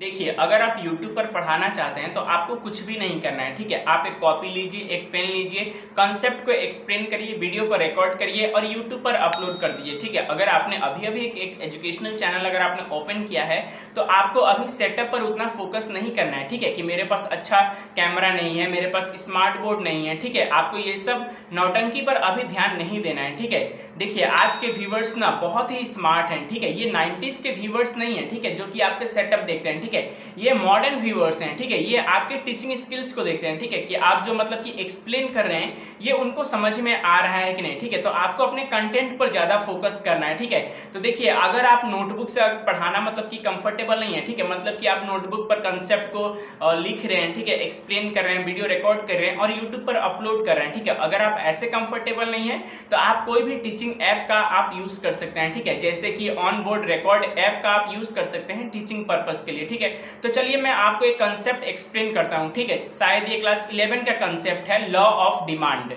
देखिए, अगर आप YouTube पर पढ़ाना चाहते हैं तो आपको कुछ भी नहीं करना है, ठीक है। आप एक कॉपी लीजिए, एक पेन लीजिए, कॉन्सेप्ट को एक्सप्लेन करिए, वीडियो को रिकॉर्ड करिए और YouTube पर अपलोड कर दीजिए, ठीक है। अगर आपने अभी अभी एक एजुकेशनल चैनल अगर आपने ओपन किया है तो आपको अभी सेटअप पर उतना फोकस नहीं करना है, ठीक है, कि मेरे पास अच्छा कैमरा नहीं है, मेरे पास स्मार्ट बोर्ड नहीं है, ठीक है। आपको ये सब नौटंकी पर अभी ध्यान नहीं देना है, ठीक है। देखिए, आज के व्यूवर्स ना बहुत ही स्मार्ट हैं, ठीक है। ये 90s के व्यूवर्स नहीं है, ठीक है, जो कि आपके सेटअप देखते हैं, ठीक है। ये मॉडर्न व्यूअर्स हैं, ठीक है। ये आपके टीचिंग स्किल्स को देखते हैं, ठीक है, कि आप जो मतलब कि एक्सप्लेन कर रहे हैं ये उनको समझ में आ रहा है कि नहीं, ठीक है। तो आपको अपने कंटेंट पर ज्यादा फोकस करना है, ठीक है। तो देखिए, अगर आप नोटबुक से पढ़ाना मतलब कि कंफर्टेबल नहीं है, ठीक है, मतलब कि आप नोटबुक पर कंसेप्ट को लिख रहे हैं, ठीक है, एक्सप्लेन कर रहे हैं, वीडियो रिकॉर्ड कर रहे हैं और यूट्यूब पर अपलोड कर रहे हैं, ठीक है। अगर आप ऐसे कंफर्टेबल नहीं है तो आप कोई भी टीचिंग ऐप का आप यूज कर सकते हैं, ठीक है, जैसे कि ऑन बोर्ड रिकॉर्ड ऐप का आप यूज कर सकते हैं टीचिंग पर्पस के लिए, ठीक है। तो चलिए मैं आपको एक कंसेप्ट एक्सप्लेन करता हूं, ठीक है। शायद ये क्लास 11 का कंसेप्ट है, लॉ ऑफ डिमांड।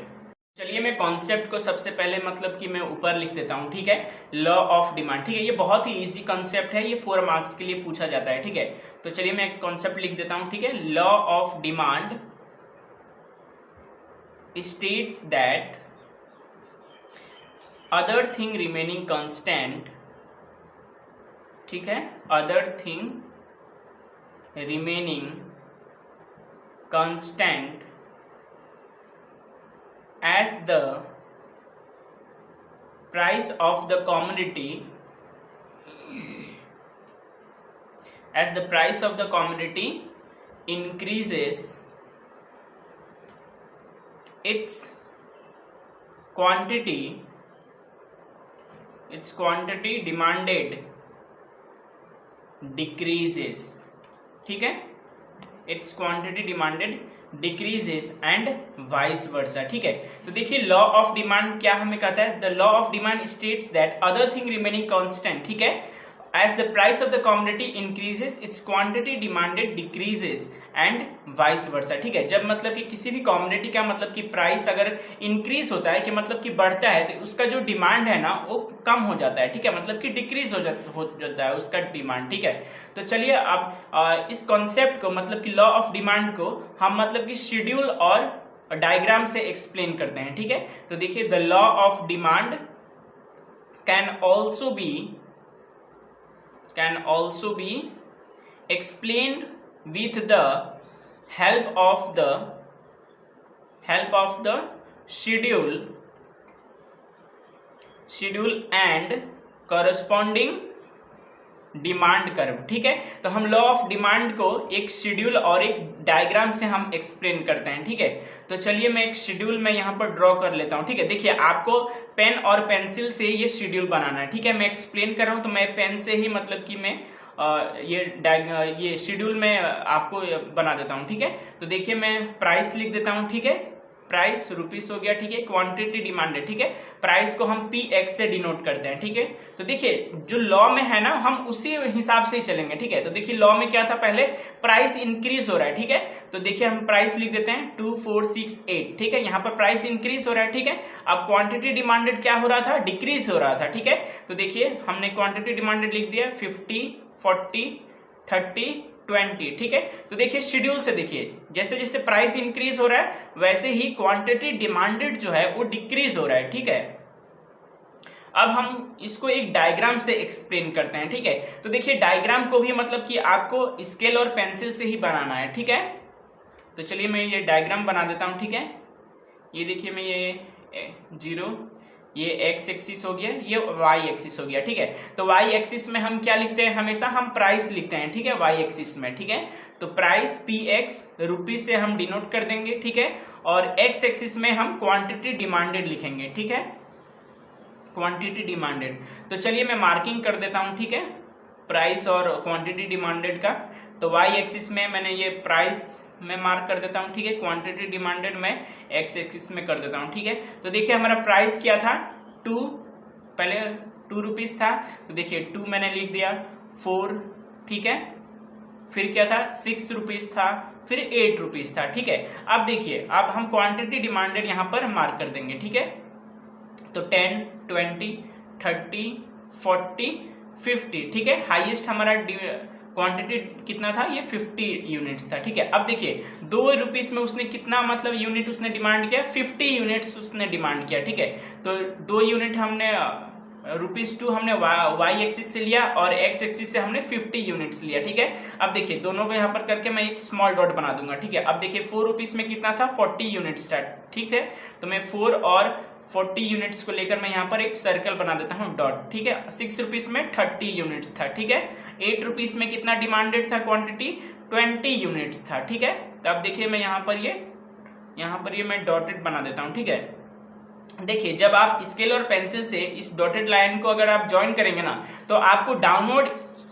चलिए मैं कॉन्सेप्ट को सबसे पहले मतलब कि मैं ऊपर लिख देता हूं, ठीक है। लॉ ऑफ डिमांड, ठीक है, ये बहुत ही इजी कॉन्सेप्ट है, ये 4 मार्क्स के लिए पूछा जाता है, ठीक है। तो चलिए मैं एक कॉन्सेप्ट लिख देता हूं, ठीक है। Law of demand states that other thing remaining constant, ठीक है, other thing remaining constant as the price of the commodity increases, its quantity demanded decreases, ठीक है। It's quantity demanded decreases and vice versa, ठीक है। तो देखिए, law of demand क्या हमें कहता है, the law of demand states that other thing remaining constant, ठीक है, as the price of the commodity increases its quantity demanded decreases and vice versa, ठीक है। जब मतलब कि किसी भी कॉमोडिटी का मतलब कि प्राइस अगर इंक्रीज होता है कि मतलब कि बढ़ता है तो उसका जो डिमांड है ना वो कम हो जाता है, ठीक है, मतलब कि डिक्रीज हो जाता है उसका डिमांड, ठीक है। तो चलिए अब इस कॉन्सेप्ट को मतलब कि लॉ ऑफ डिमांड को हम मतलब कि शेड्यूल और डायग्राम से एक्सप्लेन करते हैं, ठीक है। तो देखिए, the law of demand can also be explained with the help of the schedule and corresponding demand curve, ठीक है। तो हम लॉ ऑफ डिमांड को एक शेड्यूल और एक डायग्राम से हम एक्सप्लेन करते हैं, ठीक है। तो चलिए मैं एक शेड्यूल में यहाँ पर ड्रॉ कर लेता हूँ, ठीक है। देखिए, आपको पेन और पेंसिल से ये शेड्यूल बनाना है, ठीक है। मैं एक्सप्लेन कर रहा हूँ तो मैं पेन से ही मतलब कि मैं ये शेड्यूल में आपको बना देता हूँ, ठीक है। तो देखिए, मैं प्राइस लिख देता हूँ, ठीक है, प्राइस रुपीस हो गया, ठीक है। क्वांटिटी डिमांड है, ठीक है, प्राइस को हम PX से डिनोट करते हैं, ठीक है। तो देखिए, जो लॉ में है ना हम उसी हिसाब से ही चलेंगे, ठीक है। तो देखिए, लॉ में क्या था, पहले प्राइस इंक्रीज हो रहा है, ठीक है। तो देखिए, हम प्राइस लिख देते हैं 2468, ठीक है, यहाँ पर प्राइस इंक्रीज हो रहा है, ठीक है। अब क्वांटिटी डिमांडेड क्या हो रहा था, डिक्रीज हो रहा था, ठीक है। तो देखिए, हमने क्वांटिटी डिमांडेड लिख दिया 50, 40, 30, 20, ठीक है। तो देखिए, शेड्यूल से देखिए, जैसे जैसे प्राइस इंक्रीज हो रहा है वैसे ही क्वांटिटी डिमांडेड जो है वो डिक्रीज हो रहा है, ठीक है। अब हम इसको एक डायग्राम से एक्सप्लेन करते हैं, ठीक है। तो देखिए, डायग्राम को भी मतलब कि आपको स्केल और पेंसिल से ही बनाना है, ठीक है। तो चलिए मैं ये डायग्राम बना देता हूं, ठीक है। ये देखिए, मैं ये 0, ये एक्स एक्सिस हो गया, ये वाई एक्सिस हो गया, ठीक है। तो वाई एक्सिस में हम क्या लिखते हैं, हमेशा हम प्राइस लिखते हैं, ठीक है, वाई एक्सिस में, ठीक है। तो प्राइस PX रुपीस से हम डिनोट कर देंगे, ठीक है। और एक्स एक्सिस में हम क्वांटिटी डिमांडेड लिखेंगे, ठीक है, क्वांटिटी डिमांडेड। तो चलिए मैं मार्किंग कर देता हूं, ठीक है, प्राइस और क्वांटिटी डिमांडेड का। तो वाई एक्सिस में मैंने ये प्राइस मैं मार्क कर देता हूं, ठीक है, क्वांटिटी डिमांडेड मैं एक्स एक्सिस में कर देता हूं, ठीक है। तो देखिए, हमारा प्राइस क्या था, 2, पहले 2 रुपीस था, तो देखिए 2 मैंने लिख दिया, 4, ठीक है, फिर क्या था 6 रुपीस था, फिर 8 रुपीस था, ठीक है। अब देखिए, अब हम क्वांटिटी डिमांडेड यहाँ पर मार्क कर देंगे, ठीक है। तो 10, 20, 30, 40, 50, ठीक है। हाईएस्ट हमारा क्वांटिटी कितना था, ये 50 यूनिट्स था, ठीक है। अब देखिए 2 रुपीस में उसने कितना मतलब यूनिट उसने डिमांड किया, 50 यूनिट्स उसने डिमांड किया, ठीक है। तो 2 यूनिट हमने ₹2 हमने वाई एक्सिस से लिया और एक्स एक्सिस से हमने 50 यूनिट्स लिया, ठीक है। अब देखिए दोनों को यहाँ पर करके मैं एक स्मॉल डॉट बना दूंगा, ठीक है। अब देखिए 4 रुपीस में कितना था, 40 यूनिट्स था, ठीक है। तो मैं 4 और 40 यूनिट्स को लेकर मैं यहाँ पर एक सर्कल बना देता हूँ, डॉट, ठीक है। 6 रुपीस में 30 यूनिट्स था, ठीक है। 8 रुपीस में कितना डिमांडेड था क्वांटिटी, 20 यूनिट्स था, ठीक है। तो अब देखिए मैं यहाँ पर ये मैं डॉटेड बना देता हूँ, ठीक है। देखिए जब आप स्केल और पेंसिल से इस डॉटेड लाइन को अगर आप ज्वाइन करेंगे ना, तो आपको डाउनवर्ड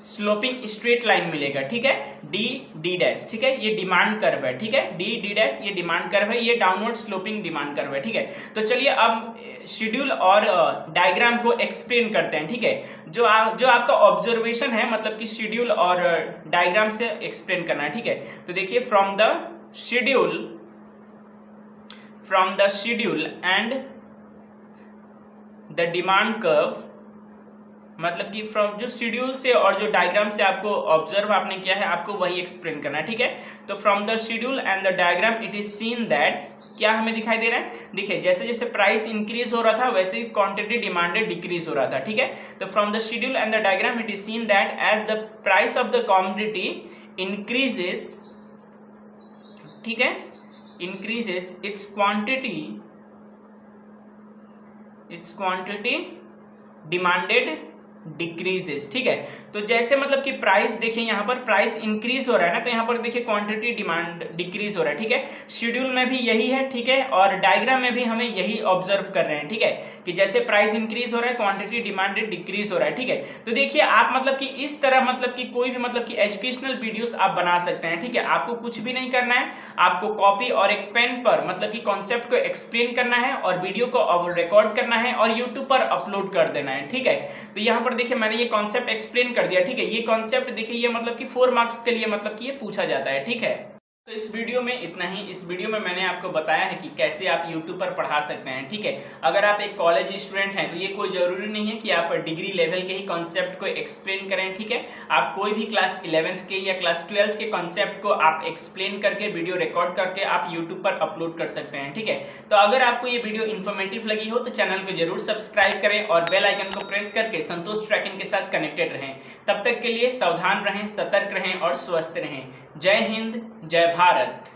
स्लोपिंग स्ट्रेट लाइन मिलेगा, ठीक है। डी डैश, ठीक है, ये डिमांड कर्व है, ठीक है। डी डैश ये डिमांड कर्व है, ये डाउनवर्ड स्लोपिंग डिमांड कर्व है, ठीक है। तो चलिए अब शेड्यूल और डायग्राम को एक्सप्लेन करते हैं, ठीक है। जो आपका ऑब्जर्वेशन है, मतलब कि शेड्यूल और डायग्राम से एक्सप्लेन करना है, ठीक है। तो देखिए from the schedule and the demand curve, मतलब कि फ्रॉम जो शेड्यूल से और जो डायग्राम से आपको ऑब्जर्व आपने किया है, आपको वही एक्सप्लेन करना है, ठीक है। तो from the schedule and the diagram it is seen that, क्या हमें दिखाई दे रहा है, देखिए जैसे जैसे प्राइस इंक्रीज हो रहा था वैसे ही क्वांटिटी डिमांडेड डिक्रीज हो रहा था, ठीक है। तो from the schedule and the diagram it is seen that as the price of the commodity increases, ठीक है, increases its quantity demanded decreases, ठीक है। तो जैसे मतलब कि प्राइस देखिए यहाँ पर प्राइस इंक्रीज हो रहा है ना, तो यहाँ पर देखिए क्वांटिटी डिमांड डिक्रीज हो रहा है, ठीक है। शेड्यूल में भी यही है, ठीक है, और डायग्राम में भी हमें यही ऑब्जर्व कर रहे हैं, ठीक है, कि जैसे प्राइस इंक्रीज हो रहा है क्वांटिटी डिमांडेड डिक्रीज हो रहा है, ठीक है। तो देखिए आप मतलब कि इस तरह मतलब कि कोई भी मतलब कि एजुकेशनल वीडियोस आप बना सकते हैं, ठीक है। आपको कुछ भी नहीं करना है, आपको कॉपी और एक पेन पर मतलब कि कॉन्सेप्ट को एक्सप्लेन करना है और वीडियो को रिकॉर्ड करना है और यूट्यूब पर अपलोड कर देना है, ठीक है। तो यहाँ पर देखिए मैंने ये कॉन्सेप्ट एक्सप्लेन कर दिया, ठीक है। ये कॉन्सेप्ट देखिए ये मतलब कि 4 मार्क्स के लिए मतलब कि ये पूछा जाता है, ठीक है। तो इस वीडियो में इतना ही। इस वीडियो में मैंने आपको बताया है कि कैसे आप YouTube पर पढ़ा सकते हैं, ठीक है। अगर आप एक कॉलेज स्टूडेंट हैं तो ये कोई जरूरी नहीं है कि आप डिग्री लेवल के ही कॉन्सेप्ट को एक्सप्लेन करें, ठीक है। आप कोई भी क्लास 11th के या क्लास 12th के कॉन्सेप्ट को आप एक्सप्लेन करके वीडियो रिकॉर्ड करके आप यूट्यूब पर अपलोड कर सकते हैं, ठीक है। तो अगर आपको ये वीडियो इन्फॉर्मेटिव लगी हो तो चैनल को जरूर सब्सक्राइब करें और बेल आइकन को प्रेस करके संतोष ट्रैकिंग के साथ कनेक्टेड रहें। तब तक के लिए सावधान रहें, सतर्क रहें और स्वस्थ रहें। जय हिंद, जय भारत।